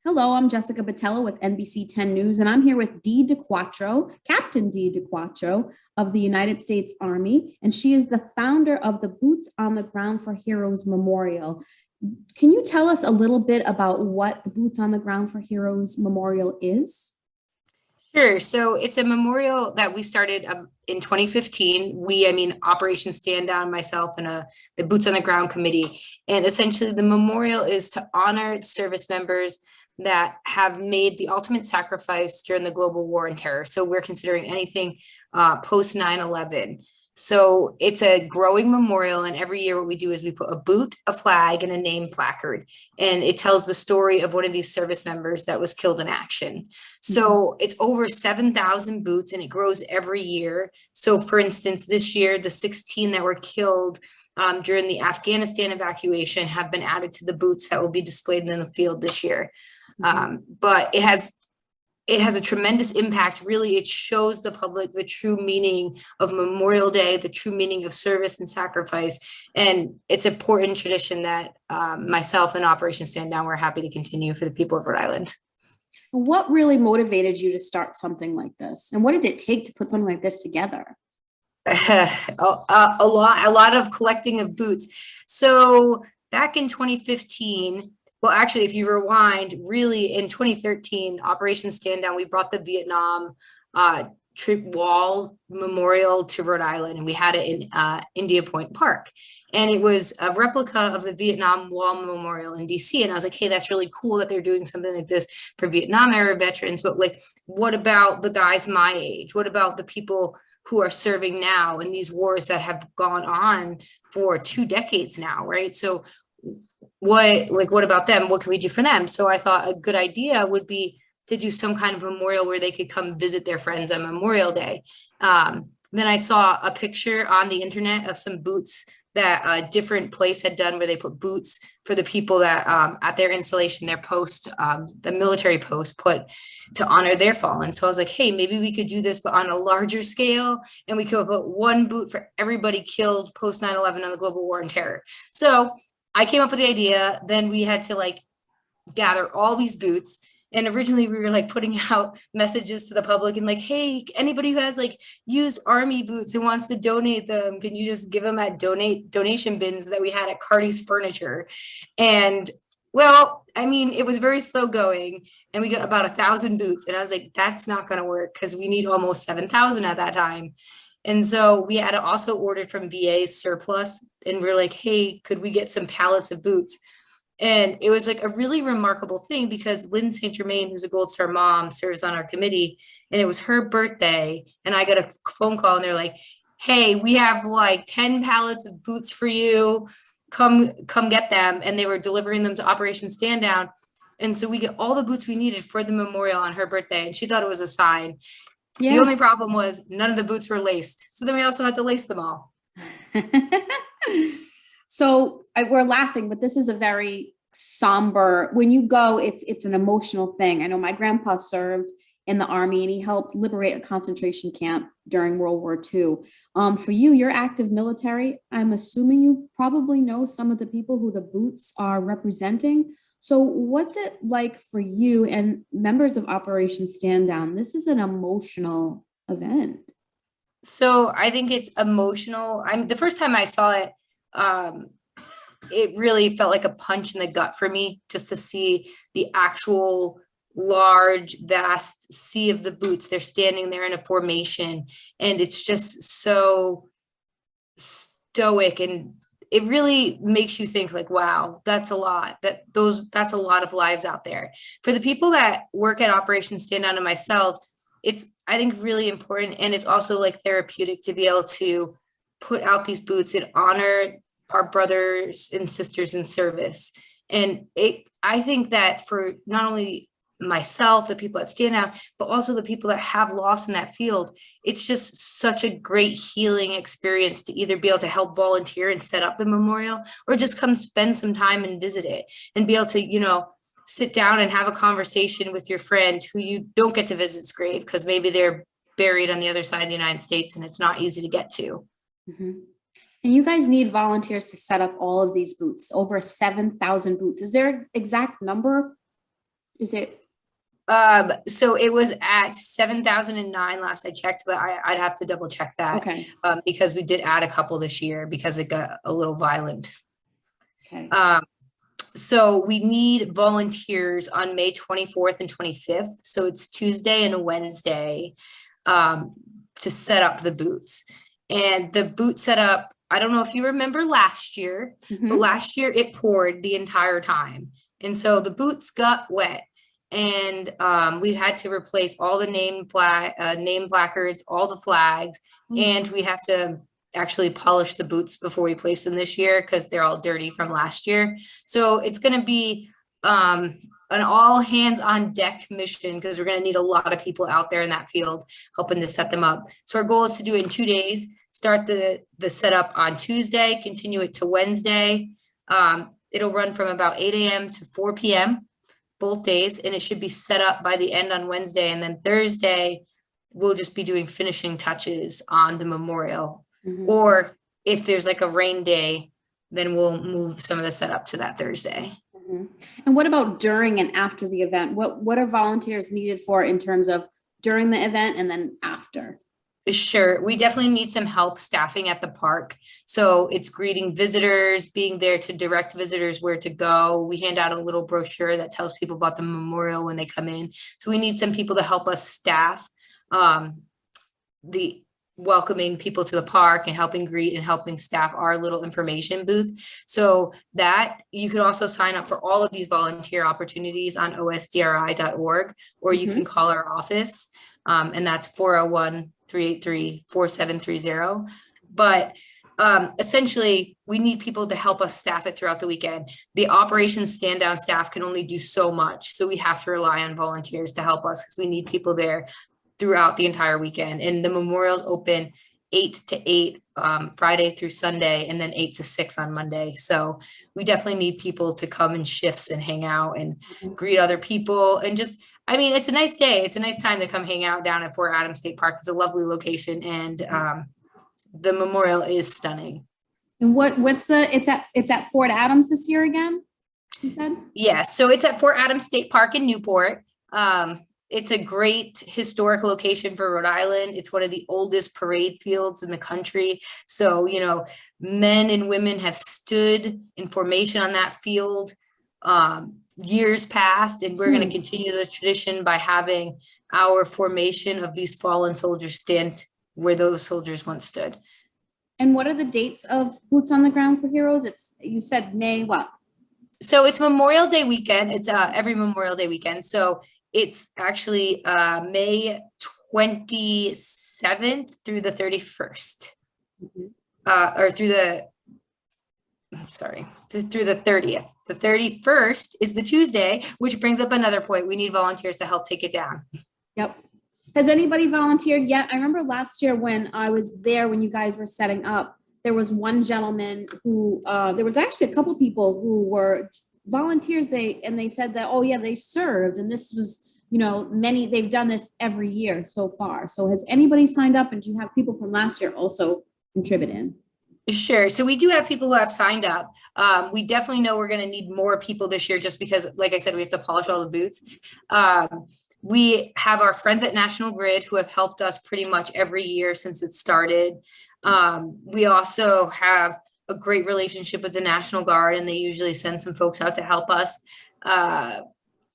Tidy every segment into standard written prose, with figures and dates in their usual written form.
Hello, I'm Jessica Botelho with NBC 10 News, and I'm here with Dee DeQuattro, Captain Dee DeQuattro of the United States Army, and she is the founder of the Boots on the Ground for Heroes Memorial. Can you tell us a little bit about what the Boots on the Ground for Heroes Memorial is? Sure. So it's a memorial that we started in 2015. Operation Stand Down, myself and the Boots on the Ground committee. And essentially, the memorial is to honor service members that have made the ultimate sacrifice during the global war on terror. So we're considering anything post 9/11. So it's a growing memorial, and every year what we do is we put a boot, a flag, and a name placard, and it tells the story of one of these service members that was killed in action. So it's over 7,000 boots, and it grows every year. So for instance, this year, the 16 that were killed during the Afghanistan evacuation have been added to the boots that will be displayed in the field this year. But it has a tremendous impact. Really, it shows the public the true meaning of Memorial Day, the true meaning of service and sacrifice. And it's an important tradition that myself and Operation Stand Down, we're happy to continue for the people of Rhode Island. What really motivated you to start something like this? And what did it take to put something like this together? A lot of collecting of boots. So back in 2015, well, actually, if you rewind, really in 2013, Operation Stand Down, we brought the Vietnam Trip Wall Memorial to Rhode Island, and we had it in India Point Park. And it was a replica of the Vietnam Wall Memorial in DC. And I was like, hey, that's really cool that they're doing something like this for Vietnam era veterans. But like, what about the guys my age? What about the people who are serving now in these wars that have gone on for 2 decades now, right? So what about them? What can we do for them? So I thought a good idea would be to do some kind of memorial where they could come visit their friends on Memorial Day. Then I saw a picture on the internet of some boots that a different place had done, where they put boots for the people that at their installation, their post, the military post, put to honor their fallen. So I was like, hey, maybe we could do this, but on a larger scale, and we could put one boot for everybody killed post 9/11 on the global war on terror. So I came up with the idea. Then we had to like gather all these boots. And originally we were like putting out messages to the public and like, hey, anybody who has like used army boots and wants to donate them, can you just give them at donation bins that we had at Cardi's Furniture? And well, it was very slow going, and we got about 1,000 boots. And I was like, that's not going to work because we need almost 7,000 at that time. And so we had also ordered from VA's surplus, and we're like, hey, could we get some pallets of boots? And it was like a really remarkable thing because Lynn St. Germain, who's a Gold Star mom, serves on our committee, and it was her birthday. And I got a phone call, and they're like, hey, we have like 10 pallets of boots for you. Come get them. And they were delivering them to Operation Stand Down. And so we get all the boots we needed for the memorial on her birthday. And she thought it was a sign. The only problem was none of the boots were laced. So then we also had to lace them all. So we're laughing, but this is a very somber, when you go, it's an emotional thing. I know my grandpa served in the Army, and he helped liberate a concentration camp during World War II. For you, you're active military. I'm assuming you probably know some of the people who the boots are representing. So what's it like for you and members of Operation Stand Down? This is an emotional event. So I think it's emotional. The first time I saw it, it really felt like a punch in the gut for me, just to see the actual large, vast sea of the boots. They're standing there in a formation, and it's just so stoic, and it really makes you think like, wow, that's a lot. That's a lot of lives out there. For the people that work at Operation Stand Down and myself, it's, I think, really important, and it's also like therapeutic to be able to put out these boots and honor our brothers and sisters in service. And I think that for not only myself, the people that stand out, but also the people that have lost in that field, it's just such a great healing experience to either be able to help volunteer and set up the memorial, or just come spend some time and visit it, and be able to, sit down and have a conversation with your friend who you don't get to visit's grave because maybe they're buried on the other side of the United States and it's not easy to get to. Mm-hmm. And you guys need volunteers to set up all of these boots, over 7,000 boots. Is there an exact number Is it? So it was at 7,009 last I checked, but I'd have to double check that. Okay. Because we did add a couple this year because it got a little violent. Okay. So we need volunteers on May 24th and 25th. So it's Tuesday and a Wednesday, to set up the booths. And the boot setup, I don't know if you remember last year, but last year it poured the entire time. And so the boots got wet. And we had to replace all the name placards, all the flags, and we have to actually polish the boots before we place them this year because they're all dirty from last year. So it's going to be an all hands on deck mission because we're going to need a lot of people out there in that field helping to set them up. So our goal is to do it in 2 days, start the setup on Tuesday, continue it to Wednesday. It'll run from about 8 a.m. to 4 p.m. both days, and it should be set up by the end on Wednesday. And then Thursday, we'll just be doing finishing touches on the memorial. Or if there's like a rain day, then we'll move some of the setup to that Thursday. And what about during and after the event? What are volunteers needed for in terms of during the event and then after? Sure. We definitely need some help staffing at the park. So it's greeting visitors, being there to direct visitors where to go. We hand out a little brochure that tells people about the memorial when they come in. So we need some people to help us staff the welcoming people to the park and helping greet and helping staff our little information booth. So that you can also sign up for all of these volunteer opportunities on osdri.org, or you can call our office. And that's 401-383-4730. But essentially, we need people to help us staff it throughout the weekend. The operations stand down staff can only do so much. So we have to rely on volunteers to help us because we need people there throughout the entire weekend. And the memorial's open 8 to 8 Friday through Sunday, and then 8 to 6 on Monday. So we definitely need people to come in shifts and hang out and greet other people and just, I mean, it's a nice day. It's a nice time to come hang out down at Fort Adams State Park. It's a lovely location, and the memorial is stunning. And it's at Fort Adams this year again, you said? Yes, so it's at Fort Adams State Park in Newport. It's a great historic location for Rhode Island. It's one of the oldest parade fields in the country. So, you know, men and women have stood in formation on that field years past, and we're going to continue the tradition by having our formation of these fallen soldiers stand where those soldiers once stood. And what are the dates of Boots on the Ground for Heroes? You said May what? So it's Memorial Day weekend. It's every Memorial Day weekend. So it's actually May 27th through the 31st, or through the 30th. The 31st is the Tuesday, which brings up another point. We need volunteers to help take it down. Yep. Has anybody volunteered yet? I remember last year when I was there, when you guys were setting up, there was one gentleman who, there was actually a couple people who were volunteers. They said that, oh yeah, they served. And this was, you know, they've done this every year so far. So has anybody signed up, and do you have people from last year also contribute in? Sure. So we do have people who have signed up. We definitely know we're going to need more people this year just because, like I said, we have to polish all the boots. We have our friends at National Grid who have helped us pretty much every year since it started. We also have a great relationship with the National Guard, and they usually send some folks out to help us.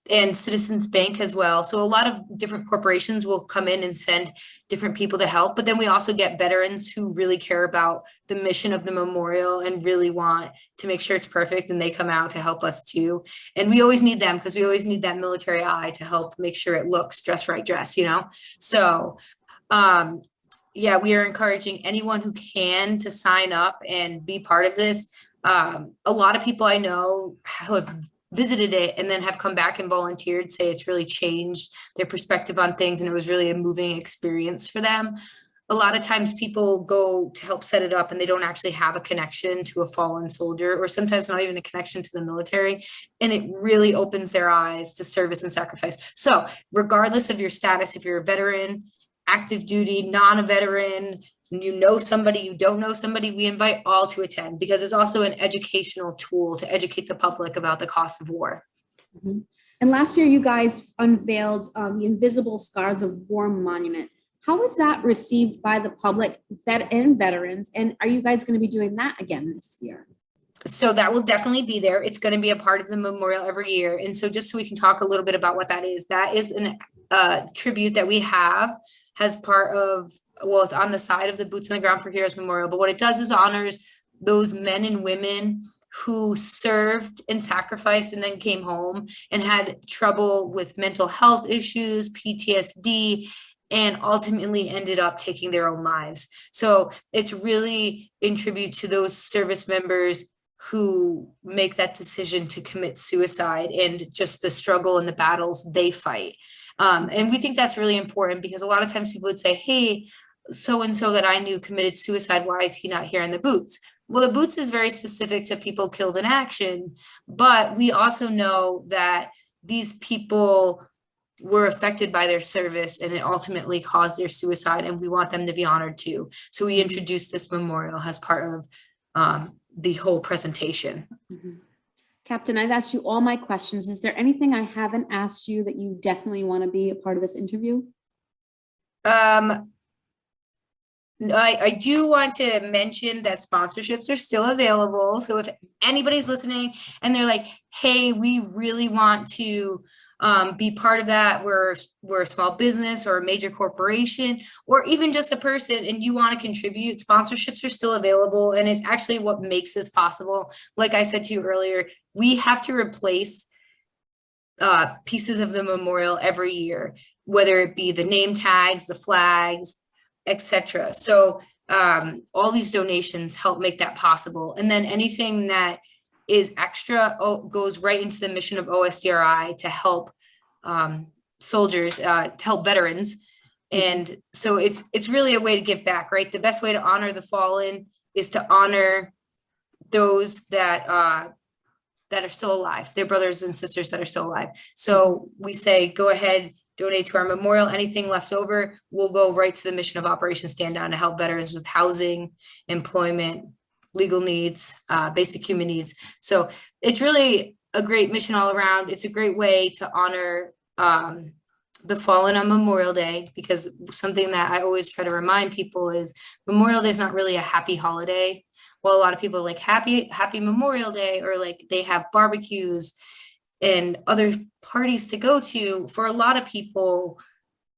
And Citizens Bank as well. So a lot of different corporations will come in and send different people to help. But then we also get veterans who really care about the mission of the memorial and really want to make sure it's perfect, and they come out to help us too. And we always need them because we always need that military eye to help make sure it looks just right dress, you know? So yeah, we are encouraging anyone who can to sign up and be part of this. A lot of people I know have visited it and then have come back and volunteered, say it's really changed their perspective on things, and it was really a moving experience for them. A lot of times people go to help set it up and they don't actually have a connection to a fallen soldier, or sometimes not even a connection to the military, and it really opens their eyes to service and sacrifice. So regardless of your status, if you're a veteran, active duty, non-veteran, you know somebody, you don't know somebody, we invite all to attend because it's also an educational tool to educate the public about the cost of war. And last year, you guys unveiled the Invisible Scars of War Monument. How was that received by the public and veterans? And are you guys going to be doing that again this year? So that will definitely be there. It's going to be a part of the memorial every year. And so just so we can talk a little bit about what that is an tribute that we have as part of, well, it's on the side of the Boots on the Ground for Heroes Memorial. But what it does is honors those men and women who served and sacrificed and then came home and had trouble with mental health issues, PTSD, and ultimately ended up taking their own lives. So it's really in tribute to those service members who make that decision to commit suicide and just the struggle and the battles they fight. And we think that's really important because a lot of times people would say, hey, so-and-so that I knew committed suicide. Why is he not here in the Boots? Well, the Boots is very specific to people killed in action, but we also know that these people were affected by their service and it ultimately caused their suicide, and we want them to be honored too. So we introduced this memorial as part of the whole presentation. Mm-hmm. Captain, I've asked you all my questions. Is there anything I haven't asked you that you definitely want to be a part of this interview? I do want to mention that sponsorships are still available. So if anybody's listening and they're like, hey, we really want to be part of that, we're a small business or a major corporation, or even just a person, and you want to contribute, sponsorships are still available. And it's actually what makes this possible. Like I said to you earlier, we have to replace pieces of the memorial every year, whether it be the name tags, the flags, etc. So all these donations help make that possible. And then anything that is extra goes right into the mission of OSDRI to help soldiers, to help veterans. And so it's really a way to give back, right? The best way to honor the fallen is to honor those that are still alive, their brothers and sisters that are still alive. So we say, go ahead, donate to our memorial. Anything left over will go right to the mission of Operation Stand Down to help veterans with housing, employment, legal needs, basic human needs. So it's really a great mission all around. It's a great way to honor the fallen on Memorial Day, because something that I always try to remind people is Memorial Day is not really a happy holiday. Well, a lot of people are like happy Memorial Day, or like they have barbecues and other parties to go to. For a lot of people,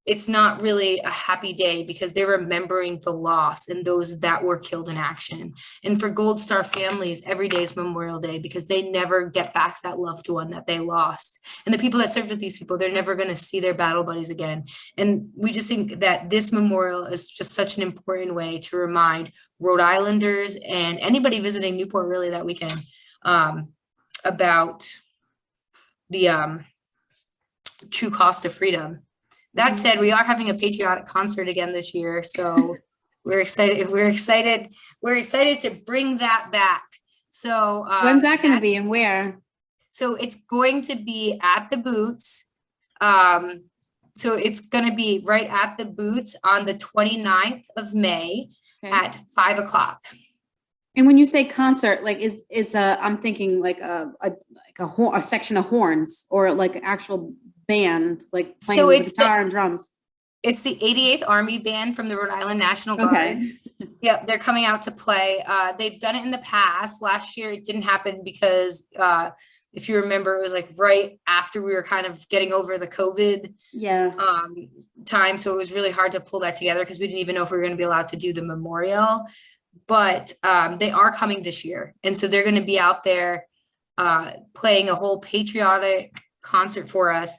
it's not really a happy day because they're remembering the loss and those that were killed in action. And for Gold Star families, every day is Memorial Day because they never get back that loved one that they lost. And the people that served with these people, they're never going to see their battle buddies again. And we just think that this memorial is just such an important way to remind Rhode Islanders and anybody visiting Newport really that weekend about the true cost of freedom. That said, we are having a patriotic concert again this year, so we're excited. We're excited to bring that back. So when's that going to be and where? So it's going to be at the Boots. So it's going to be right at the Boots on the 29th of May at 5:00. And when you say concert, like it's I'm thinking like a section of horns or like an actual band, like playing with guitar and drums. It's the 88th Army Band from the Rhode Island National Guard. Okay. Yep, they're coming out to play. They've done it in the past. Last year it didn't happen because if you remember, it was like right after we were kind of getting over the COVID time. So it was really hard to pull that together because we didn't even know if we were going to be allowed to do the memorial. But they are coming this year. And so they're going to be out there playing a whole patriotic concert for us.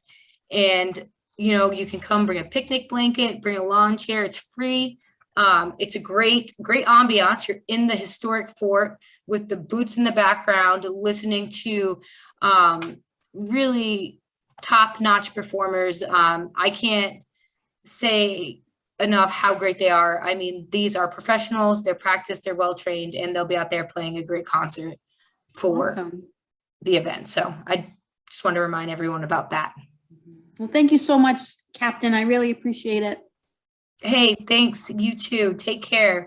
And, you know, you can come bring a picnic blanket, bring a lawn chair. It's free. It's a great ambiance. You're in the historic fort with the Boots in the background, listening to really top-notch performers. I can't say enough how great they are. I mean, these are professionals, they're practiced, they're well-trained, and they'll be out there playing a great concert for the event. So I just want to remind everyone about that. Well, thank you so much, Captain. I really appreciate it. Hey, thanks. You too. Take care.